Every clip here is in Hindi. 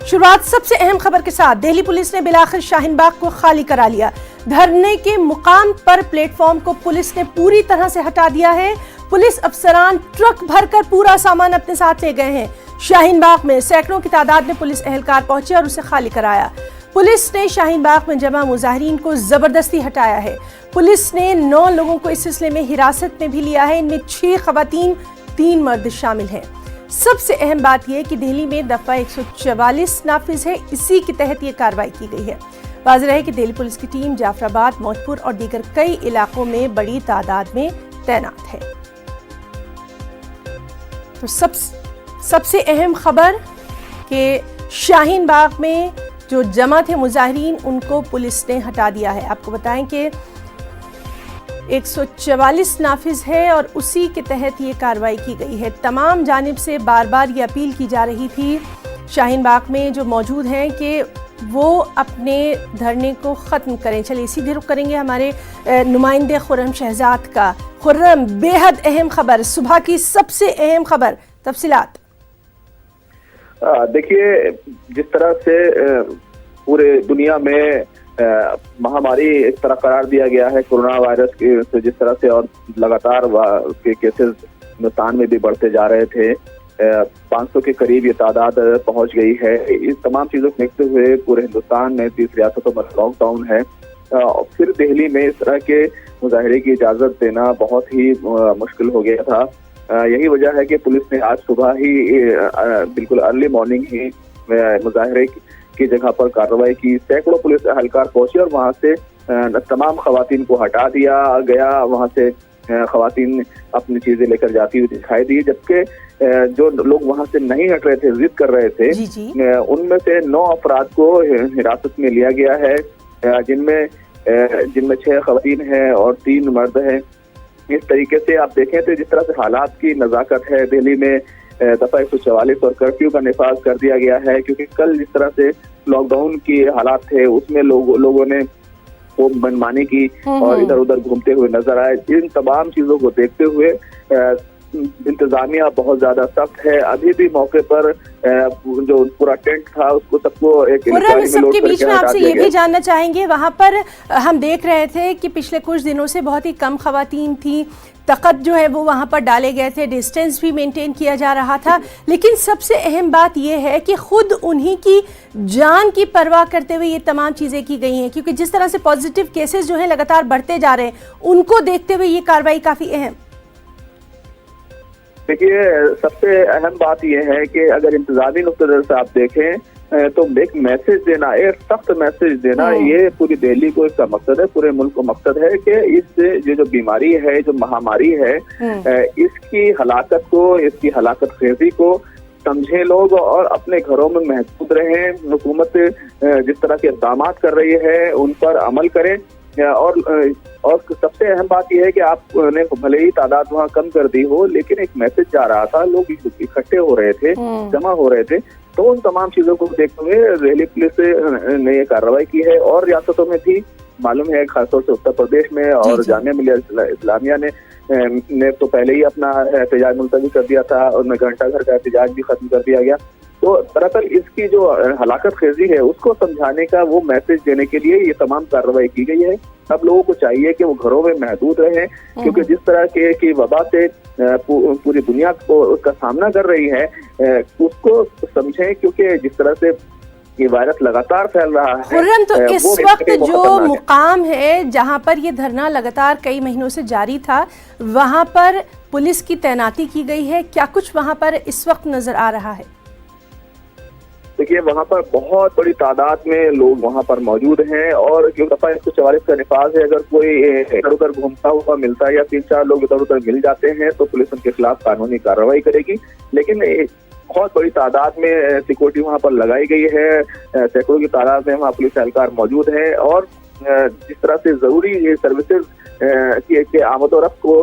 शुरुआत सबसे अहम खबर के साथ। दिल्ली पुलिस ने बिलाखिर शाहीन बाग को खाली करा लिया। धरने के मुकाम पर प्लेटफॉर्म को पुलिस ने पूरी तरह से हटा दिया है। पुलिस अफसरान ट्रक भरकर पूरा सामान अपने साथ ले गए हैं। शाहीन बाग में सैकड़ों की तादाद में पुलिस एहलकार पहुंचे और उसे खाली कराया। पुलिस ने शाहीन बाग में जमा मुजाहिरीन को जबरदस्ती हटाया है। पुलिस ने 9 लोगों को इस सिलसिले में हिरासत में भी लिया है। इनमें 6 खवातीन 3 मर्द शामिल हैं। सबसे अहम बात यह कि दिल्ली में दफा 144 नाफिज है, इसी के तहत ये कार्रवाई की गई है। वाज़ेह है कि दिल्ली पुलिस की टीम जाफराबाद, मौजपुर और दीगर कई इलाकों में बड़ी तादाद में तैनात है। तो सबसे अहम खबर कि शाहीन बाग में जो जमा थे मुजाहिरीन, उनको पुलिस ने हटा दिया है। आपको बताएं कि 144 नाफिज है और उसी के तहत ये कार्रवाई की गई है। तमाम जानिब से बार बार ये अपील की जा रही थी शाहीन बाग में जो मौजूद हैं कि वो अपने धरने को ख़त्म करें। चलिए सीधे रुख करेंगे हमारे नुमाइंदे खुर्रम शहजाद का। खुर्रम, बेहद अहम खबर, सुबह की सबसे अहम खबर, तफसीलात। देखिए, जिस तरह से पूरे दुनिया में महामारी इस तरह करार दिया गया है कोरोना वायरस के, जिस तरह से और लगातार उसके केसेस हिंदुस्तान में भी बढ़ते जा रहे थे, 500 के करीब ये तादाद पहुंच गई है। इस तमाम चीजों को देखते हुए पूरे हिंदुस्तान में 30 रियासतों में लॉकडाउन है। फिर दिल्ली में इस तरह के मुजाहरे की इजाजत देना बहुत ही मुश्किल हो गया था। यही वजह है कि पुलिस ने आज सुबह ही बिल्कुल अर्ली मॉर्निंग ही मुजाहरे की जगह पर कार्रवाई की। सैकड़ों पुलिस एहलकार पहुंचे और वहां से तमाम खवातीन को हटा दिया गया। वहां से खवातीन अपनी चीजें लेकर जाती हुई दिखाई दी, जबकि जो लोग वहां से नहीं हट रहे थे, जिद कर रहे थे, उनमें से 9 अफराद को हिरासत में लिया गया है, जिनमें 6 खवातीन हैं और 3 मर्द हैं। इस तरीके से आप देखें तो जिस तरह से हालात की नजाकत है, दिल्ली में दफा 144 और कर्फ्यू का निफाज कर दिया गया है, क्योंकि कल जिस तरह से लॉकडाउन की हालात थे उसमें लोगों ने वो मनमानी की और इधर उधर घूमते हुए नजर आए। इन तमाम चीजों को देखते हुए इंतजामिया बहुत ज्यादा सख्त है। अभी भी मौके पर जो पूरा टेंट था उसको सबको एक सबके बीच में आपसे ये भी जानना चाहेंगे, वहां पर हम देख रहे थे कि पिछले कुछ दिनों से बहुत ही कम खवातीन थी, तख़त जो है वो वहाँ पर डाले गए थे, डिस्टेंस भी मेंटेन किया जा रहा था, लेकिन सबसे अहम बात यह है कि खुद उन्हीं की जान की परवाह करते हुए ये तमाम चीज़ें की गई हैं, क्योंकि जिस तरह से पॉजिटिव केसेस जो हैं लगातार बढ़ते जा रहे हैं, उनको देखते हुए ये कार्रवाई काफ़ी अहम। देखिए, सबसे अहम बात यह है कि अगर इंतजामी नुक्ते से आप देखें तो एक मैसेज देना, एक सख्त मैसेज देना, ये पूरी दिल्ली को इसका मकसद है, पूरे मुल्क को मकसद है कि इस जो बीमारी है, जो महामारी है, इसकी हलाकत को, इसकी हलाकत खेजी को समझे लोग और अपने घरों में महफूज रहें। हुकूमत जिस तरह के इक़दाम कर रही है उन पर अमल करें। और सबसे अहम बात यह है कि आपने भले ही तादाद वहाँ कम कर दी हो, लेकिन एक मैसेज जा रहा था, लोग इकट्ठे हो रहे थे, जमा हो रहे थे। तो उन तमाम चीजों को देखते हुए दिल्ली पुलिस ने ये कार्रवाई की है और रियासतों में भी मालूम है, खासतौर से उत्तर प्रदेश में और जामिया मिलिया इस्लामिया ने तो पहले ही अपना एहतजाज मुलतवी कर दिया था, उनमें घंटा घर का एहतजाज भी खत्म कर दिया गया। तो दरअसल इसकी जो हलाकत खेजी है उसको समझाने का, वो मैसेज देने के लिए ये तमाम कार्रवाई की गई है। अब लोगों को चाहिए कि वो घरों में महदूद रहें, क्योंकि जिस तरह की वबा से पूरी दुनिया को उसका सामना कर रही है उसको समझें, क्योंकि जिस तरह से ये वायरस लगातार फैल रहा है। खुर्रम, तो इस वक्त जो मुकाम है जहां पर ये धरना लगातार कई महीनों से जारी था, वहां पर पुलिस की तैनाती की गई है, क्या कुछ वहां पर इस वक्त नजर आ रहा है? देखिए, वहाँ पर बहुत बड़ी तादाद में लोग वहाँ पर मौजूद हैं और जो दफा 144 का निफाज है, अगर कोई इधर उधर घूमता हुआ मिलता है या 3-4 लोग इधर उधर मिल जाते हैं तो पुलिस उनके खिलाफ कानूनी कार्रवाई करेगी। लेकिन बहुत बड़ी तादाद में सिक्योरिटी वहाँ पर लगाई गई है, सैकड़ों की तादाद में वहाँ पुलिस एहलकार मौजूद है और जिस तरह से जरूरी सर्विसेज के आमद और रफ्त को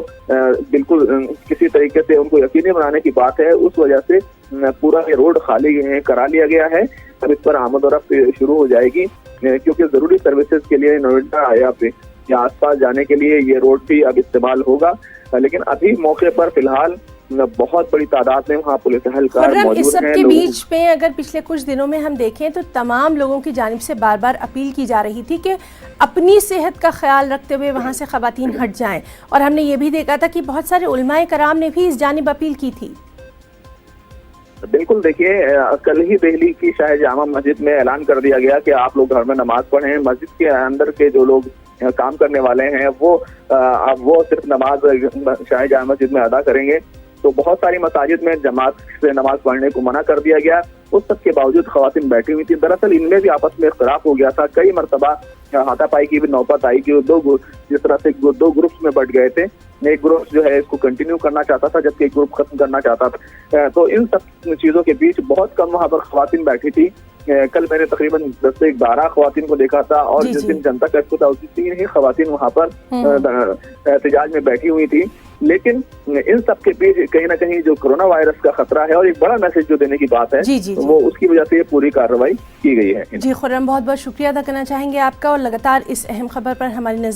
बिल्कुल किसी तरीके से उनको यकीनी बनाने की बात है, उस वजह से पूरा ये रोड खाली करा लिया गया है। अब इस पर आमद और रफ्त शुरू हो जाएगी, क्योंकि जरूरी सर्विसेज के लिए नोएडा या आसपास जाने के लिए ये रोड भी अब इस्तेमाल होगा। लेकिन अभी मौके पर फिलहाल बहुत बड़ी तादाद में वहाँ पुलिस एहलकार खुर्रम, मौजूद इस सब हैं। के बीच में अगर पिछले कुछ दिनों में हम देखें तो तमाम लोगों की जानिब से बार बार अपील की जा रही थी कि अपनी सेहत का ख्याल रखते हुए वहाँ से ख़वातीन हट जाएं, और हमने ये भी देखा था कि बहुत सारे उलमाए कराम ने भी इस जानिब अपील की थी। बिल्कुल, देखिए कल ही दिल्ली की शाह जामा मस्जिद में ऐलान कर दिया गया कि आप लोग घर में नमाज पढ़ें। मस्जिद के अंदर के जो लोग काम करने वाले हैं वो सिर्फ नमाज शाह जामा मस्जिद में अदा करेंगे। तो बहुत सारी मसाजिद में जमात से नमाज पढ़ने को मना कर दिया गया। उस सब के बावजूद खवातीन बैठी हुई थी। दरअसल इनमें भी आपस में इख्तलाफ हो गया था, कई मरतबा हाथापाई की भी नौबत आई कि जिस तरह से दो ग्रुप्स में बट गए थे। एक ग्रुप जो है इसको कंटिन्यू करना चाहता था, जबकि एक ग्रुप खत्म करना चाहता था। तो इन सब चीजों के बीच बहुत कम वहां पर खवातीन बैठी थी। कल मैंने तकरीबन 10 से 12 खवातीन को देखा था, और जिस दिन जनता कर्फ्यू था उसी 3 ही खवातीन वहां पर एहतजाज में बैठी हुई थी। लेकिन इन सब के बीच कहीं ना कहीं जो कोरोना वायरस का खतरा है और एक बड़ा मैसेज जो देने की बात है, वो उसकी वजह से ये पूरी कार्रवाई की गई है। जी खुर्रम, बहुत बहुत शुक्रिया अदा करना चाहेंगे आपका, और लगातार इस अहम खबर पर हमारी नजर